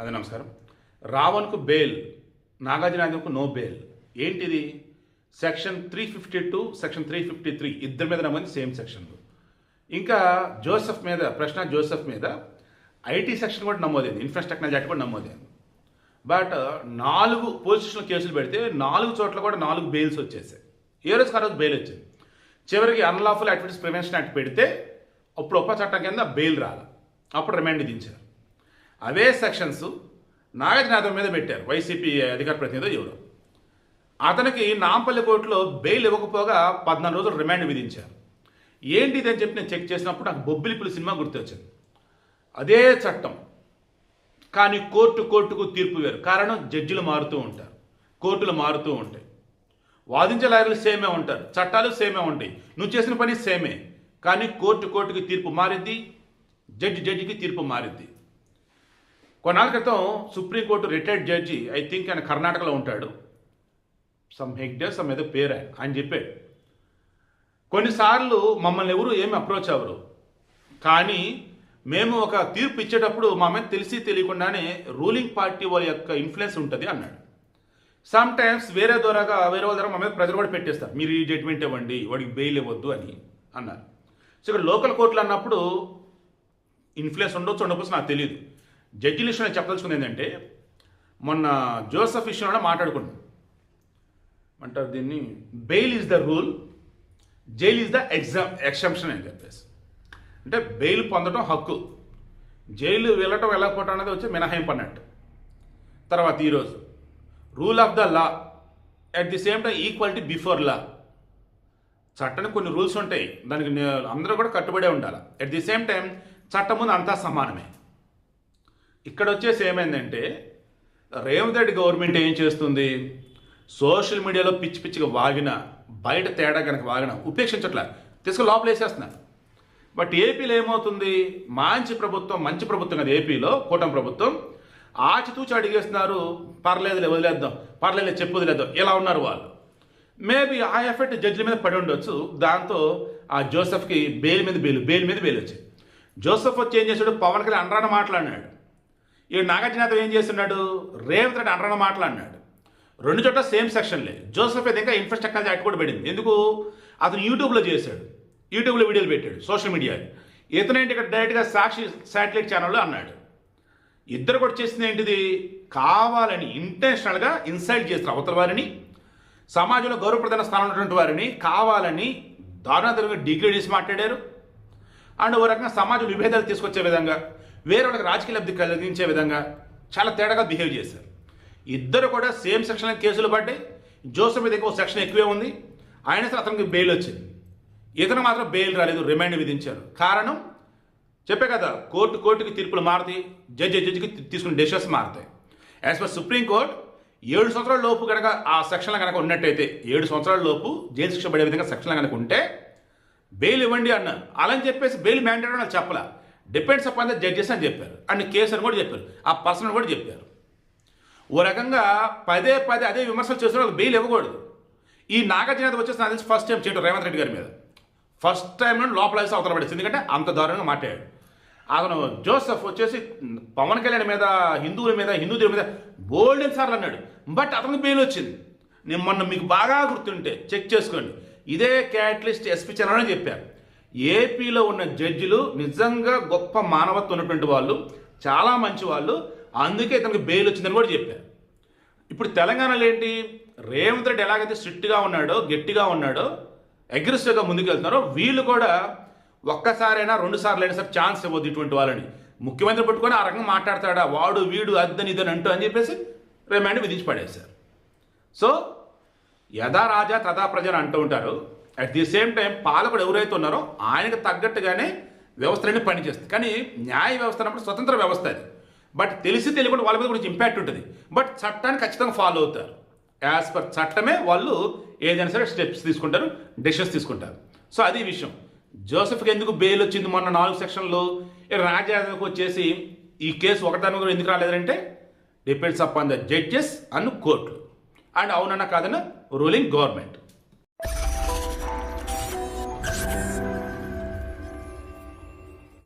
అదే నమస్కారం. రావణ్కు bail, నాగార్జునకు no bail. ఏంటిది? సెక్షన్ 352, సెక్షన్ 353 ఇద్దరి మీద నమోదు, సేమ్ సెక్షన్లు. ఇంకా జోసెఫ్ మీద, ప్రశ్న జోసెఫ్ మీద ఐటీ సెక్షన్ కూడా నమోదైంది, ఇన్ఫ్రాస్ట్రక్చర్ టెక్నాలజీ యాక్ట్ కూడా నమోదైంది. బట్ 4 పోలీస్ స్టేషన్లో కేసులు పెడితే 4 చోట్ల కూడా 4 బెయిల్స్ వచ్చేసాయి. ఏ రోజుకి ఆ రోజు బెయిల్ వచ్చింది. చివరికి అన్లాఫుల్ యాక్టివిటీస్ ప్రివెన్షన్ యాక్ట్ పెడితే అప్పుడు ఉప చట్టం కింద బెయిల్ రాలి, అప్పుడు రిమాండ్ విధించారు. అవే సెక్షన్స్ నాగార్జున మీద పెట్టారు, వైసీపీ అధికార ప్రతినిధి ఎవరు. అతనికి నాంపల్లి కోర్టులో బెయిల్ ఇవ్వకపోగా 14 రోజులు రిమాండ్ విధించారు. ఏంటిది అని చెప్పి నేను చెక్ చేసినప్పుడు నాకు బొబ్బిలిపులి సినిమా గుర్తొచ్చింది. అదే చట్టం, కానీ కోర్టుకు తీర్పు వేరు. కారణం, జడ్జిలు మారుతూ ఉంటారు, కోర్టులు మారుతూ ఉంటాయి, వాదించే లాయర్లు సేమే ఉంటారు, చట్టాలు సేమే ఉంటాయి, నువ్వు చేసిన పని సేమే. కానీ కోర్టుకి తీర్పు మారిద్ది, జడ్జికి తీర్పు మారిద్ది. కొన్నాళ్ళ క్రితం supreme court retired judge, I think ఆయన కర్ణాటకలో ఉంటాడు, సమ్ హెగ్డే సమ్ ఏదో పేరు, ఆయన చెప్పాడు, కొన్నిసార్లు మమ్మల్ని ఎవరు ఏమి అప్రోచ్ అవ్వరు, కానీ మేము ఒక తీర్పు ఇచ్చేటప్పుడు మా మీద తెలిసి తెలియకుండానే రూలింగ్ పార్టీ వాళ్ళ యొక్క ఇన్ఫ్లుయెన్స్ ఉంటుంది అన్నాడు. సమ్ టైమ్స్ వేరే వాళ్ళ ద్వారా మా మీద ప్రజలు కూడా పెట్టేస్తారు, మీరు ఈ జడ్జిమెంట్ ఇవ్వండి, వాడికి బెయిల్ ఇవ్వద్దు అని అన్నారు. సో ఇక్కడ లోకల్ కోర్టులు అన్నప్పుడు ఇన్ఫ్లుయెన్స్ ఉండొచ్చు నాకు తెలియదు. జడ్జి విషయంలో చెప్పదలుచుకుంది ఏంటంటే, మొన్న జోసెఫ్ విషయంలో మాట్లాడుకున్నాం, అంటారు దీన్ని bail is the rule, jail is the exemption అని చెప్పేసి. అంటే బెయిల్ పొందడం హక్కు, జైలు వెళ్ళటం వెళ్ళకపోవటం అనేది వచ్చి మినహాయింపు అన్నట్టు. తర్వాత ఈరోజు rule of the law, at the same time equality before law. చట్టానికి కొన్ని రూల్స్ ఉంటాయి, దానికి అందరూ కూడా కట్టుబడే ఉండాలి. అట్ ది సేమ్ టైం చట్టం ముందు అంతా సమానమే. ఇక్కడ వచ్చేసి ఏమైందంటే, రేవంత్ రెడ్డి గవర్నమెంట్ ఏం చేస్తుంది, సోషల్ మీడియాలో పిచ్చిగా వాగిన, బయట తేడా కనుక వాగిన ఉపేక్షించట్లే, తీసుకుని లోపల వేసేస్తున్నారు. బట్ ఏపీలో ఏమవుతుంది, మంచి ప్రభుత్వం కదా ఏపీలో, కూటమి ప్రభుత్వం, ఆచితూచి అడిగేస్తున్నారు, పర్లేదులే వదిలేద్దాం, పర్లేదు చెప్పు వదిలేద్దాం, ఇలా ఉన్నారు వాళ్ళు. మేబీ ఆ ఎఫెక్ట్ జడ్జిల మీద పడి ఉండొచ్చు. దాంతో ఆ జోసెఫ్కి బెయిల్ మీద బెయిల్ వచ్చింది. జోసెఫ్ వచ్చి ఏం చేశాడు, పవన్ కళ్యాణ్ అనరాని మాట్లాడినాడు. ఈ నాగార్జున ఏం చేస్తున్నాడు, రేవంత్ రెడ్డి అనరాని మాట్లాడినాడు. 2 చోట్ల సేమ్ సెక్షన్లే. జోసెఫ్ అయితే ఇంకా ఇన్ఫ్రాస్ట్రక్చర్ టెక్నాలజీ యాక్ట్ కూడా పడింది. ఎందుకు? అతను యూట్యూబ్లో చేశాడు, యూట్యూబ్లో వీడియోలు పెట్టాడు, సోషల్ మీడియాలో. ఇతనేంటి ఇక్కడ డైరెక్ట్గా సాక్షి శాటిలైట్ ఛానల్లో అన్నాడు. ఇద్దరు కూడా చేసింది ఏంటిది, కావాలని ఇంటెన్షనల్గా ఇన్సల్ట్ చేస్తారు అవతల వారిని, సమాజంలో గౌరవప్రధాన స్థానంలో ఉన్నటువంటి వారిని కావాలని దారుణంగా డిగ్రేడ్ చేసి మాట్లాడారు. అండ్ ఓ రకంగా సమాజ విభేదాలు తీసుకొచ్చే విధంగా, వేరే వాళ్ళకి రాజకీయ లబ్ధి కలిగించే విధంగా చాలా తేడాగా బిహేవ్ చేశారు. ఇద్దరు కూడా సేమ్ సెక్షన్లో కేసులు పడ్డాయి. జోసెఫ్ మీద ఒక సెక్షన్ ఎక్కువే ఉంది, ఆయన సరే అతనికి బెయిల్ వచ్చింది. ఇతను మాత్రం బెయిల్ రాలేదు, రిమాండ్ విధించారు. కారణం చెప్పే కదా, కోర్టుకి తీర్పులు మారుతాయి, జడ్జికి తీసుకునే డెసిషన్స్ మారుతాయి. యాజ్ పర్ సుప్రీంకోర్టు 7 సంవత్సరాల లోపు కనుక ఆ సెక్షన్లో కనుక ఉన్నట్టయితే, 7 సంవత్సరాల లోపు జైలు శిక్ష పడే విధంగా సెక్షన్లో కనుక ఉంటే బెయిల్ ఇవ్వండి అన్నారు. అలా అని చెప్పేసి బెయిల్ మ్యాండేట్ అని చెప్పలా, డిపెండ్స్ అపాన్ ద జడ్జెస్ అని చెప్పారు. అండ్ కేసు అని కూడా చెప్పారు, ఆ పర్సన్ కూడా చెప్పారు. ఓ రకంగా పదే అదే విమర్శలు చేసిన వాళ్ళకి బెయిల్ ఇవ్వకూడదు. ఈ నాగార్జున వచ్చేసి నాకు తెలిసి ఫస్ట్ టైం చేయడం రేవంత్ రెడ్డి గారి మీద, ఫస్ట్ టైం లోపల వేసి అవతల పడేసి, ఎందుకంటే అంత దారుణంగా మాట్లాడాడు. అతను జోసెఫ్ వచ్చేసి పవన్ కళ్యాణ్ మీద, హిందూ దేవుడి మీద బోల్డెన్ సార్లు అన్నాడు. బట్ అతనికి బెయిల్ వచ్చింది. నేను మొన్న మీకు బాగా గుర్తుంటే చెక్ చేసుకోండి, ఇదే క్యాటలిస్ట్ ఎస్పీ ఛానల్ అని చెప్పారు. ఏపీలో ఉన్న జడ్జిలు నిజంగా గొప్ప మానవత్వం ఉన్నటువంటి వాళ్ళు, చాలా మంచి వాళ్ళు, అందుకే ఇతనికి బెయిల్ వచ్చిందని కూడా చెప్పారు. ఇప్పుడు తెలంగాణలో ఏంటి, రేవంత్ రెడ్డి ఎలాగైతే స్ట్రిక్ట్గా ఉన్నాడో, గట్టిగా ఉన్నాడో, అగ్రెసివ్గా ముందుకు వెళ్తున్నారో, వీళ్ళు కూడా ఒక్కసారైనా 2 సార్లు అయినా సరే ఛాన్స్ ఇవ్వద్దు ఇటువంటి వాళ్ళని. ముఖ్యమంత్రి పట్టుకొని ఆ రకంగా మాట్లాడతాడా, వాడు వీడు అద్దని ఇదని అంటూ అని చెప్పేసి రిమాండ్ విధించి పడేశారు. సో యథా రాజా తథా ప్రజలు అంటూ ఉంటారు. అట్ ది సేమ్ టైం పాలకుడు ఎవరైతే ఉన్నారో ఆయనకు తగ్గట్టుగానే వ్యవస్థలన్నీ పనిచేస్తుంది. కానీ న్యాయ వ్యవస్థ అన్నప్పుడు స్వతంత్ర వ్యవస్థ అది. బట్ తెలిసి తెలియకుండా వాళ్ళ మీద గురించి ఇంపాక్ట్ ఉంటుంది. బట్ చట్టాన్ని ఖచ్చితంగా ఫాలో అవుతారు. యాజ్ పర్ చట్టమే వాళ్ళు ఏదైనా సరే స్టెప్స్ తీసుకుంటారు, డెసిషన్స్ తీసుకుంటారు. సో అది విషయం. జోసెఫ్కి ఎందుకు బెయిల్ వచ్చింది మొన్న 4 సెక్షన్లు, రాజ్యాంగకు వచ్చేసి ఈ కేసు ఒకదాని కూడా ఎందుకు రాలేదంటే, depends upon the judges and కోర్టులు, అండ్ అవునన్నా కాదన్న రూలింగ్ గవర్నమెంట్.